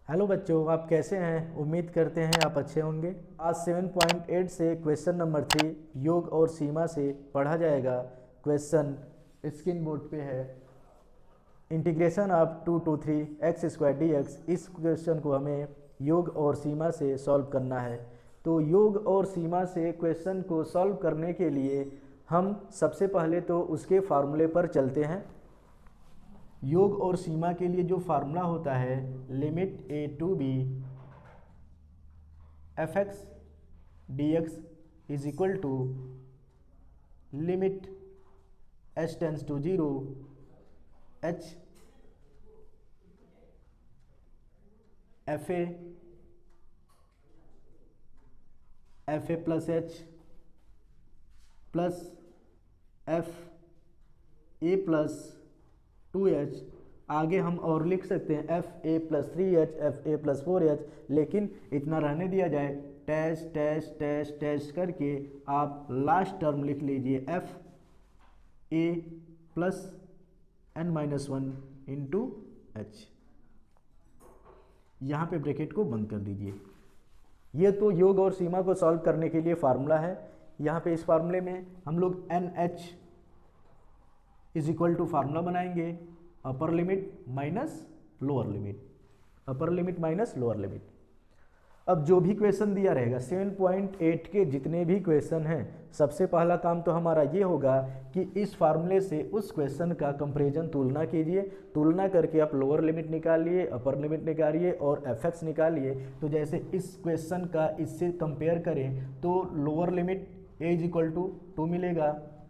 Hello बच्चों, आप कैसे हैं? उम्मीद करते हैं आप अच्छे होंगे। आज 7.8 से क्वेश्चन नंबर 3 योग और सीमा से पढ़ा जाएगा। क्वेश्चन स्क्रीन बोर्ड पे है। Integration of 2 to 3 x square d x. इस क्वेश्चन को हमें योग और सीमा से सॉल्व करना है। तो योग और सीमा से क्वेश्चन को सॉल्व करने के लिए हम सबसे पहले तो उसके फार्मूले पर चलते हैं। योग और सीमा के लिए जो फार्मूला होता है, limit a to b f x d x is equal to limit h tends to zero h f a plus h plus f a plus 2h। आगे हम और लिख सकते हैं f a plus 3h f a plus 4h, लेकिन इतना रहने दिया जाए। टैश टैश टैश टैश करके आप लास्ट टर्म लिख लीजिए F a plus n-1 into h. यहाँ पे ब्रैकेट को बंद कर दीजिए। ये तो योग और सीमा को सॉल्व करने के लिए फार्मूला है। यहाँ पे इस फार्मूले में हम लोग NH is equal to formula बनाएंगे upper limit minus lower limit, upper limit minus lower limit. अब जो भी क्वेश्चन दिया रहेगा 7.8 के जितने भी क्वेश्चन हैं, सबसे पहला काम तो हमारा ये होगा कि इस फार्मूले से उस क्वेश्चन का कंपैरिजन तुलना कीजिए। तुलना करके आप लोअर लिमिट निकालिए, अपर लिमिट निकालिए और एफ निकालिए। तो जैसे इस क्वेश्चन का इससे कंपेयर करें तो lower limit a is equal to 2 मिलेगा,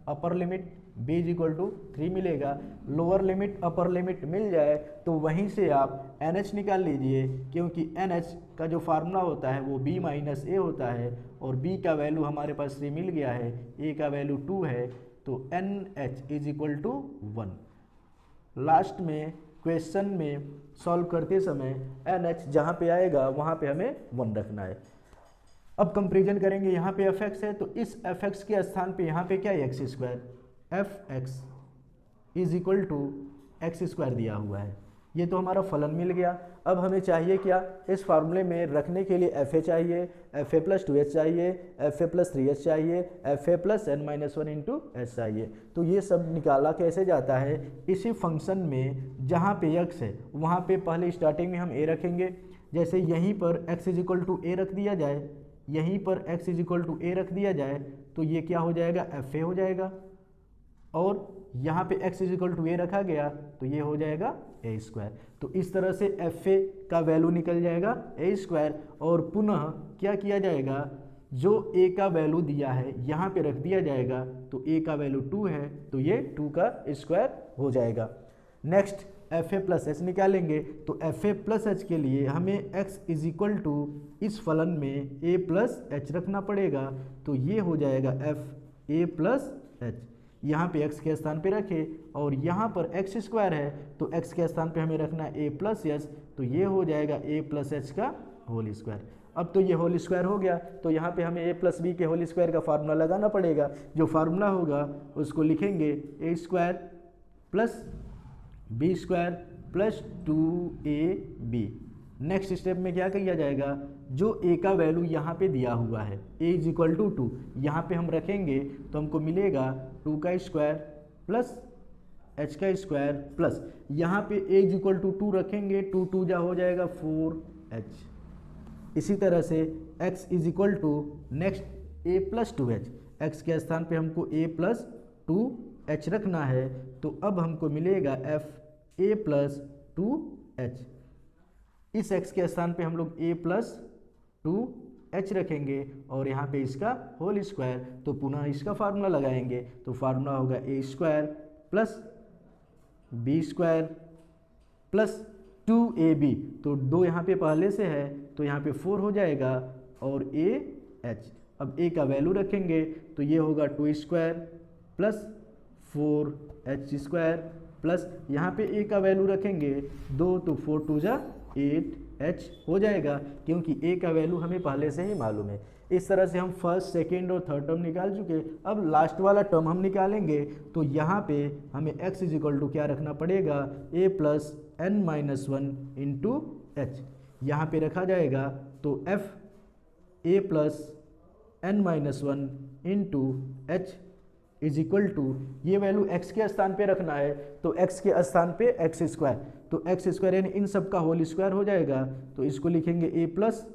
upper limit b is equal to 3 मिलेगा। लोअर लिमिट अपर लिमिट मिल जाए तो वहीं से आप NH निकाल लीजिए, क्योंकि NH का जो फार्मूला होता है वो b माइनस ए होता है और b का वैल्यू हमारे पास 3 मिल गया है, a का वैल्यू 2 है, तो NH is equal to 1। Last में क्वेश्चन में सॉल्व करते समय NH जहाँ पे आएगा वहाँ पे हमें 1 रखना है। अब कंपेरिजन करेंगे, यहाँ पे fx है तो इस fx के स्थान पे यहाँ पे क्या है x square, f x is equal to x square दिया हुआ है। ये तो हमारा फलन मिल गया। अब हमें चाहिए क्या, इस फार्मूले में रखने के लिए एफ ए चाहिए, एफ ए प्लस 2h चाहिए, एफ ए प्लस 3h चाहिए, F a plus n-1 into H चाहिए। तो ये सब निकाला कैसे जाता है, इसी फंक्शन में जहाँ पे x है वहाँ पे पहले स्टार्टिंग में हम a रखेंगे। जैसे यहीं पर x इज इक्वल टू ए रख दिया जाए, यहीं पर x इज इक्वल टू ए रख दिया जाए तो ये क्या हो जाएगा, एफ ए हो जाएगा। और यहाँ पे x इज इक्वल टू ए रखा गया तो ये हो जाएगा ए स्क्वायर। तो इस तरह से एफ ए का वैल्यू निकल जाएगा ए स्क्वायर। और पुनः क्या किया जाएगा, जो a का वैल्यू दिया है यहाँ पे रख दिया जाएगा, तो a का वैल्यू 2 है तो ये 2 का स्क्वायर हो जाएगा। Next F a plus H निकालेंगे, तो एफ ए प्लस एच के लिए हमें x इज इक्वल टू इस फलन में a प्लस एच रखना पड़ेगा, तो ये हो जाएगा एफ ए प्लस एच। यहाँ पे x के स्थान पे रखे और यहाँ पर x स्क्वायर है तो x के स्थान पे हमें रखना है a प्लस एच, तो ये हो जाएगा a प्लस एच का होल स्क्वायर। अब तो ये होल स्क्वायर हो गया, तो यहाँ पे हमें a प्लस बी के होल स्क्वायर का फार्मूला लगाना पड़ेगा। जो फार्मूला होगा उसको लिखेंगे a square plus b square plus 2ab। Next step में क्या किया जाएगा, जो a का वैल्यू यहाँ पे दिया हुआ है a इज इक्वल टू 2, यहाँ पे हम रखेंगे तो हमको मिलेगा 2 का स्क्वायर प्लस h का स्क्वायर प्लस यहाँ पे a इज इक्वल टू 2 रखेंगे, 2 2 जा हो जाएगा 4h। इसी तरह से x is equal to next a plus 2h, x के स्थान पे हमको a प्लस 2h रखना है, तो अब हमको मिलेगा f a प्लस 2h। इस x के स्थान पे हम लोग a प्लस 2h रखेंगे और यहाँ पे इसका होल स्क्वायर, तो पुनः इसका फार्मूला लगाएंगे, तो फार्मूला होगा a square plus b square plus 2ab। तो 2 यहाँ पे पहले से है तो यहाँ पे 4 हो जाएगा और ah। अब a का वैल्यू रखेंगे तो ये होगा 2 square plus 4h square plus यहाँ पे a का वैल्यू रखेंगे 2 तो 4 2 जा 8h हो जाएगा, क्योंकि a का वैल्यू हमें पहले से ही मालूम है। इस तरह से हम फर्स्ट सेकेंड और थर्ड टर्म निकाल चुके। अब लास्ट वाला टर्म हम निकालेंगे तो यहाँ पे हमें x इज इक्वल टू क्या रखना पड़ेगा, a plus n-1 into h. यहाँ पे रखा जाएगा तो f a plus n minus one into h is equal to, ये वैल्यू x के स्थान पे रखना है तो x के स्थान पे एक्स स्क्वायर, तो एक्स स्क्वायर यानी इन सब का होल स्क्वायर हो जाएगा, तो इसको लिखेंगे a plus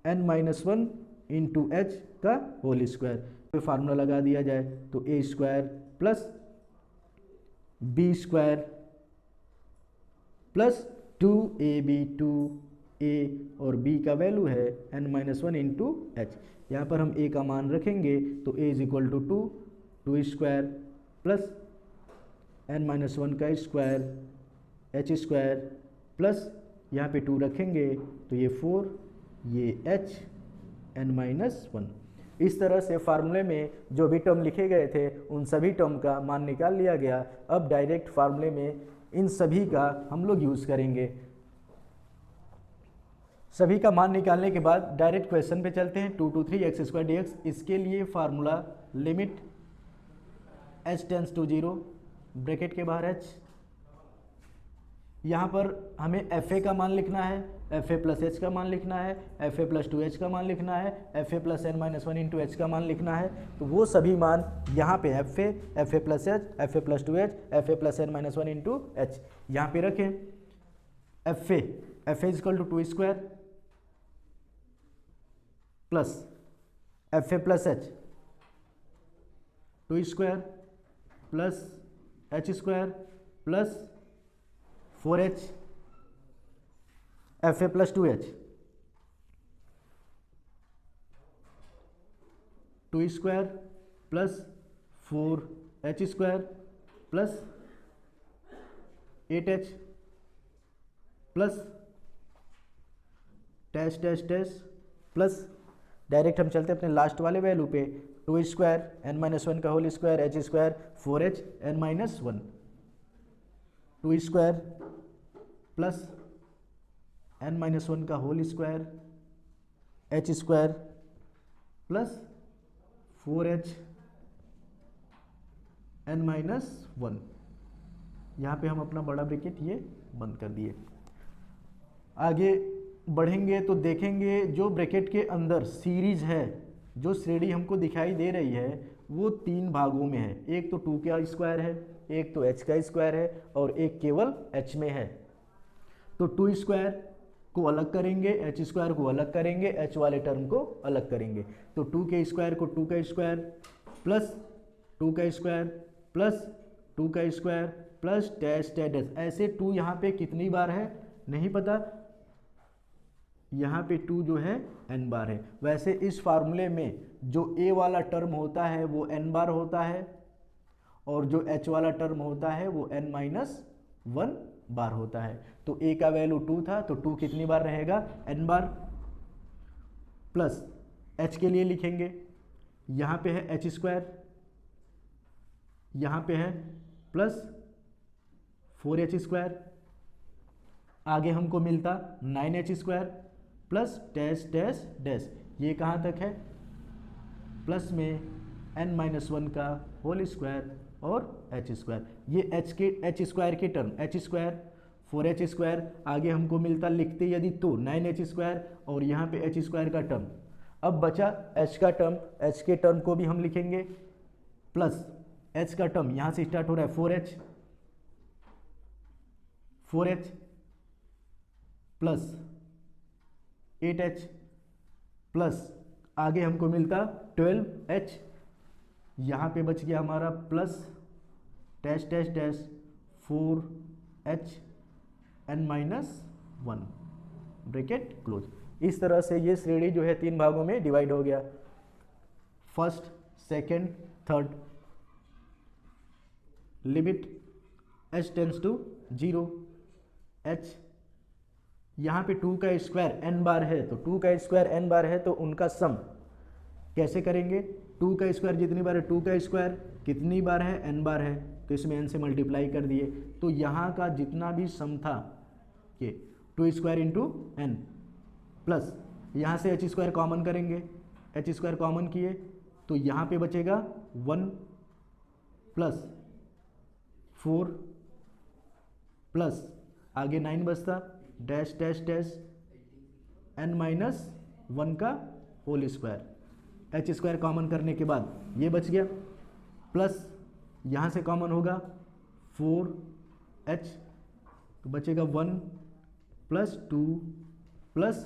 n minus one into h का होल स्क्वायर। तो फार्मूला लगा दिया जाए तो a square plus b square plus 2ab, 2a और b का वैल्यू है n minus one into h. यहाँ पर हम a का मान रखेंगे तो a is equal to 2 square plus n minus one का स्क्वायर h स्क्वायर प्लस यहाँ पे 2 रखेंगे तो ये 4, ये h n माइनस वन। इस तरह से फार्मूले में जो भी टर्म लिखे गए थे उन सभी टर्म का मान निकाल लिया गया। अब डायरेक्ट फार्मूले में इन सभी का हम लोग यूज़ करेंगे। सभी का मान निकालने के बाद डायरेक्ट क्वेश्चन पे चलते हैं। 2 to 3 x square d x, इसके लिए formula limit h tends to 0, bracket के बाहर h। यहाँ पर हमें एफ ए का मान लिखना है, एफ ए प्लस एच का मान लिखना है, एफ ए प्लस 2h का मान लिखना है, f a plus n minus one into h का मान लिखना है। तो वो सभी मान यहाँ पे f a plus h, f a plus 2h, f a plus n minus one into h यहाँ पे रखें। F a is equal to 2 square plus f a plus h 2 square plus h square plus 4h f a plus 2h 2 square plus 4h square plus 8h plus dash plus direct हम चलते अपने last वाले value पे 2 square n minus one का whole square h square 4h n minus one 2 square plus n minus one का whole square h square plus 4h n minus one. यहाँ पे हम अपना बड़ा ब्रैकेट ये बंद कर दिए। आगे बढ़ेंगे तो देखेंगे जो ब्रैकेट के अंदर सीरीज है, जो श्रेणी हमको दिखाई दे रही है वो 3 भागों में है। एक तो 2 का स्क्वायर है, एक तो h का स्क्वायर है और एक केवल h में है। तो 2 स्क्वायर को अलग करेंगे, h स्क्वायर को अलग करेंगे, h वाले टर्म को अलग करेंगे। तो 2 के स्क्वायर को 2 का स्क्वायर प्लस 2 का स्क्वायर प्लस 2 का स्क्वायर प्लस डैश डैश, ऐसे 2 यहाँ पे कितनी बार है नहीं पता, यहाँ पे 2 जो है n बार है। वैसे इस फार्मूले में जो a वाला टर्म होता है वो n बार होता है और जो h वाला टर्म होता है वो n माइनस वन बार होता है। तो a का वैल्यू 2 था तो 2 कितनी बार रहेगा n बार, प्लस h के लिए लिखेंगे, यहाँ पे है h स्क्वायर, यहाँ पे है प्लस 4h स्क्वायर, आगे हमको मिलता 9h square plus dash dash dash, ये कहाँ तक है प्लस में n माइनस वन का होल स्क्वायर और h स्क्वायर। ये h स्क्वायर के term h square 4h square, आगे हमको मिलता लिखते यदि तो 9h स्क्वायर और यहाँ पे h स्क्वायर का टर्म। अब बचा h का टर्म, h के टर्म को भी हम लिखेंगे प्लस h का टर्म यहाँ से स्टार्ट हो रहा है 4h प्लस 8h प्लस आगे हमको मिलता 12h, यहाँ पे बच गया हमारा plus dash dash dash 4h n minus one, bracket close. इस तरह से ये श्रेणी जो है 3 भागों में डिवाइड हो गया, first, second, third. Limit h tends to 0, h यहाँ पे 2 का स्क्वायर n बार है तो 2 का स्क्वायर n बार है तो उनका सम कैसे करेंगे, 2 का स्क्वायर जितनी बार है 2 का स्क्वायर कितनी बार है n बार है तो इसमें n से मल्टीप्लाई कर दिए। तो यहाँ का जितना भी सम था ये 2 स्क्वायर इंटू n प्लस यहाँ से h स्क्वायर कॉमन करेंगे, h स्क्वायर कॉमन किए तो यहाँ पे बचेगा 1 प्लस 4 प्लस आगे 9 बचता dash dash dash n minus 1 का whole square, h square common करने के बाद ये बच गया, प्लस यहाँ से कॉमन होगा 4h, तो बचेगा 1 plus 2 plus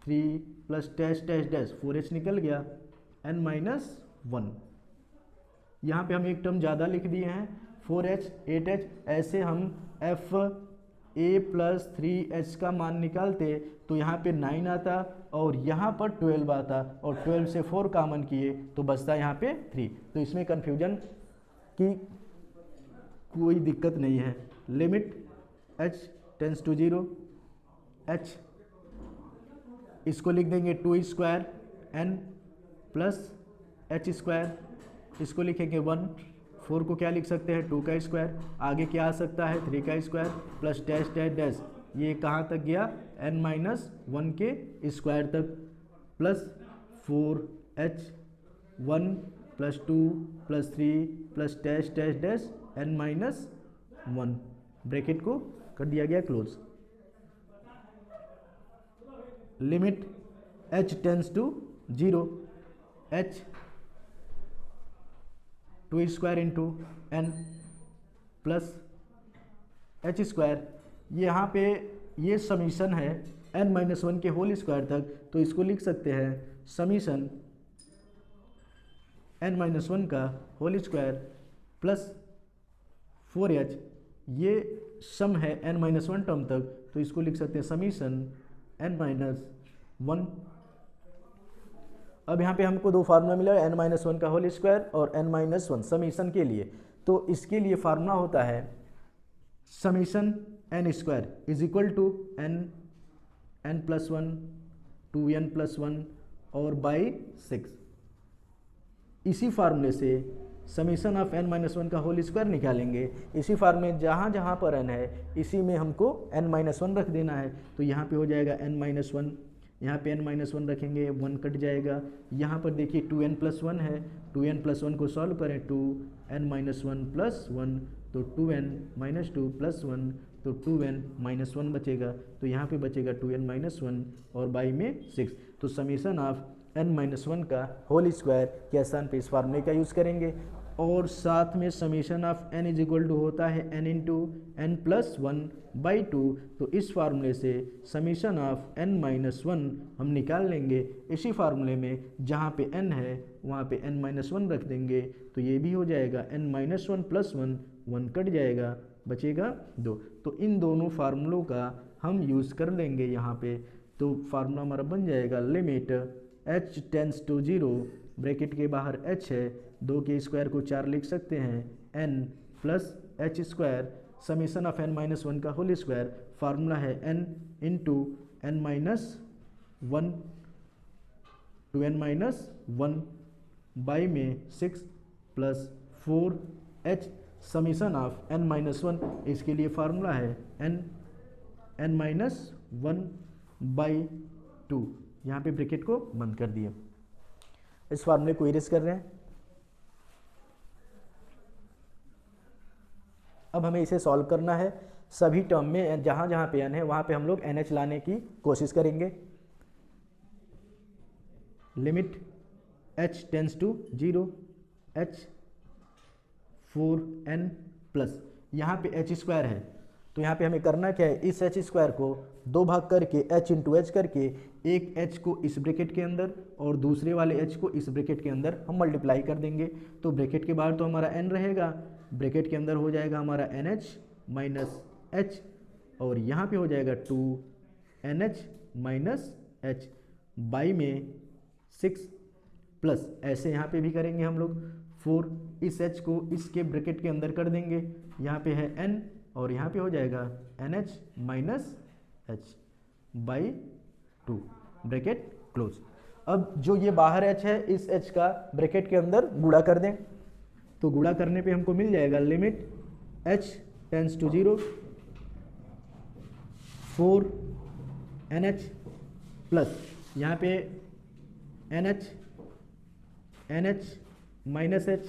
3 plus dash dash dash 4h निकल गया, n माइनस 1। यहाँ पे हम एक टर्म ज़्यादा लिख दिए हैं 4h 8h, ऐसे हम f a प्लस 3h का मान निकालते तो यहाँ पे 9 आता और यहाँ पर 12 आता, और 12 से 4 कॉमन किए तो बचता यहाँ पे 3। तो इसमें कन्फ्यूजन की कोई दिक्कत नहीं है। Limit h tends to 0, h इसको लिख देंगे 2 square n plus h square, इसको लिखेंगे 1, 4 को क्या लिख सकते हैं 2 का स्क्वायर, आगे क्या आ सकता है 3 का square plus dash dash dash, ये कहाँ तक गया n माइनस 1 के स्क्वायर तक, plus 4h 1 plus 2 plus 3 plus dash dash dash n minus 1, bracket को कर दिया गया close. Limit h tends to 0, h 2 square into n plus h square, यहाँ पे ये समीशन है n माइनस 1 के होल स्क्वायर तक, तो इसको लिख सकते हैं समीशन n माइनस 1 का होल स्क्वायर प्लस 4h, ये सम है n माइनस 1 टर्म तक, तो इसको लिख सकते हैं समीशन n माइनस 1। अब यहाँ पे हमको दो फार्मूला मिला है n माइनस 1 का होल स्क्वायर और n माइनस 1 समीशन के लिए, तो इसके लिए फार्मूला होता है summation n square is equal to n plus 1 2n plus 1 और बाई 6। इसी फार्मूले से समीशन ऑफ n माइनस 1 का होल स्क्वायर निकालेंगे। इसी फार्मूले जहाँ जहाँ पर n है इसी में हमको n माइनस 1 रख देना है, तो यहाँ पे हो जाएगा n माइनस 1, यहाँ पे n माइनस 1 रखेंगे 1 कट जाएगा, यहाँ पर देखिए 2n प्लस 1 है, 2n प्लस 1 को सॉल्व करें 2n माइनस 1 प्लस 1, तो 2n माइनस 2 प्लस 1, तो 2n माइनस 1 बचेगा, तो यहाँ पे बचेगा 2n माइनस 1 और बाई में 6। तो समीशन ऑफ n माइनस 1 का होल स्क्वायर के स्थान पे इस फार्मूले का यूज़ करेंगे, और साथ में summation of n is equal to होता है n into n plus 1 by 2, तो इस फार्मूले से समीशन ऑफ n माइनस 1 हम निकाल लेंगे। इसी फार्मूले में जहाँ पे n है वहाँ पे n माइनस 1 रख देंगे, तो ये भी हो जाएगा n माइनस 1 प्लस 1, 1 कट जाएगा, बचेगा 2। तो इन दोनों फार्मूलों का हम यूज़ कर लेंगे यहाँ पे, तो फार्मूला हमारा बन जाएगा limit h tends to 0, bracket के बाहर h है, 2 के स्क्वायर को 4 लिख सकते हैं n plus h square, summation of n minus 1 का होल स्क्वायर, फार्मूला है n into n minus 1 2n minus 1 by में 6 plus 4h, summation of n minus 1, इसके लिए फार्मूला है n माइनस 1 बाई 2, यहाँ पे ब्रैकेट को बंद कर दिए। इस फार्मूले को इरेज कर रहे हैं। अब हमें इसे सॉल्व करना है, सभी टर्म में जहाँ जहाँ पे n है वहाँ पे हम लोग NH लाने की कोशिश करेंगे। Limit h tends to 0, h 4n plus, यहाँ पे h स्क्वायर है, तो यहाँ पे हमें करना क्या है, इस h स्क्वायर को 2 भाग करके h इंटू h करके एक h को इस ब्रैकेट के अंदर और दूसरे वाले h को इस ब्रैकेट के अंदर हम मल्टीप्लाई कर देंगे। तो ब्रैकेट के बाहर तो हमारा n रहेगा, ब्रैकेट के अंदर हो जाएगा हमारा NH माइनस h, और यहाँ पे हो जाएगा 2NH माइनस h बाई में 6 प्लस, ऐसे यहाँ पे भी करेंगे हम लोग 4, इस h को इसके ब्रैकेट के अंदर कर देंगे, यहाँ पे है n और यहाँ पे हो जाएगा NH minus h by 2, bracket close. अब जो ये बाहर h है इस h का ब्रैकेट के अंदर गुणा कर दें, तो गुणा करने पे हमको मिल जाएगा limit h tends to 0, 4NH plus, यहाँ पे NH minus h,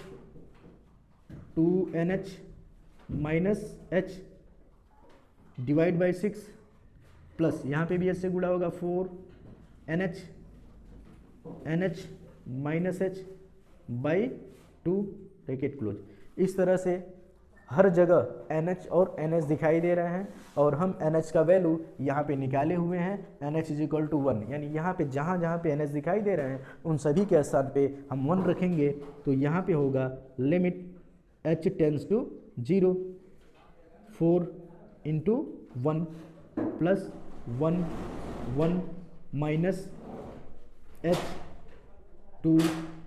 2NH minus h divide by 6 plus यहाँ पे भी एच से गुणा होगा 4 NH minus h by 2 bracket close. इस तरह से हर जगह NH और NH दिखाई दे रहे हैं और हम NH का वैल्यू यहाँ पे निकाले हुए हैं NH इज इक्वल टू 1, यानी यहाँ पे जहाँ जहाँ पे NH दिखाई दे रहे हैं उन सभी के स्थान पे हम 1 रखेंगे। तो यहाँ पे होगा limit H tends to 0 4 into 1 plus 1 1 minus H 2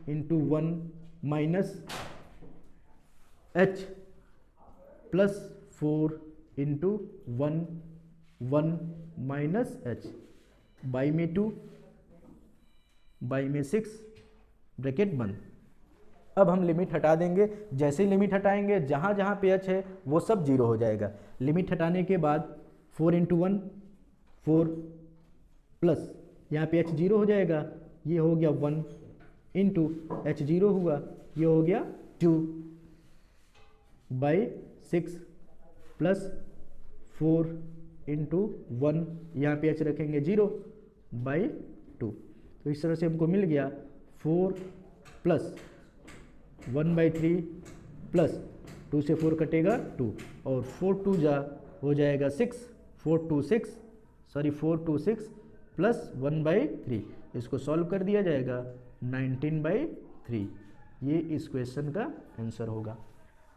into 1 minus H plus 4 into 1 1 minus H by में 2 बाई में 6 ब्रैकेट बंद। अब हम लिमिट हटा देंगे, जैसे ही लिमिट हटाएंगे जहाँ जहाँ पे H है वो सब 0 हो जाएगा। लिमिट हटाने के बाद 4 इंटू 1 4 प्लस यहाँ पे H 0 हो जाएगा, ये हो गया 1 इंटू H 0 हुआ, ये हो गया 2 बाई 6 प्लस 4 इंटू 1, यहाँ पे H रखेंगे 0 बाई 2। तो इस तरह से हमको मिल गया 4 प्लस 1/3 प्लस 2 से 4 कटेगा 2 और 4 2 जा हो जाएगा 6 4 2 6 प्लस 1/3। इसको सॉल्व कर दिया जाएगा 19/3। ये इस क्वेश्चन का आंसर होगा।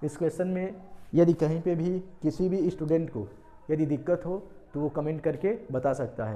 इस क्वेश्चन में यदि कहीं पे भी किसी भी स्टूडेंट को यदि दिक्कत हो तो वो कमेंट करके बता सकता है।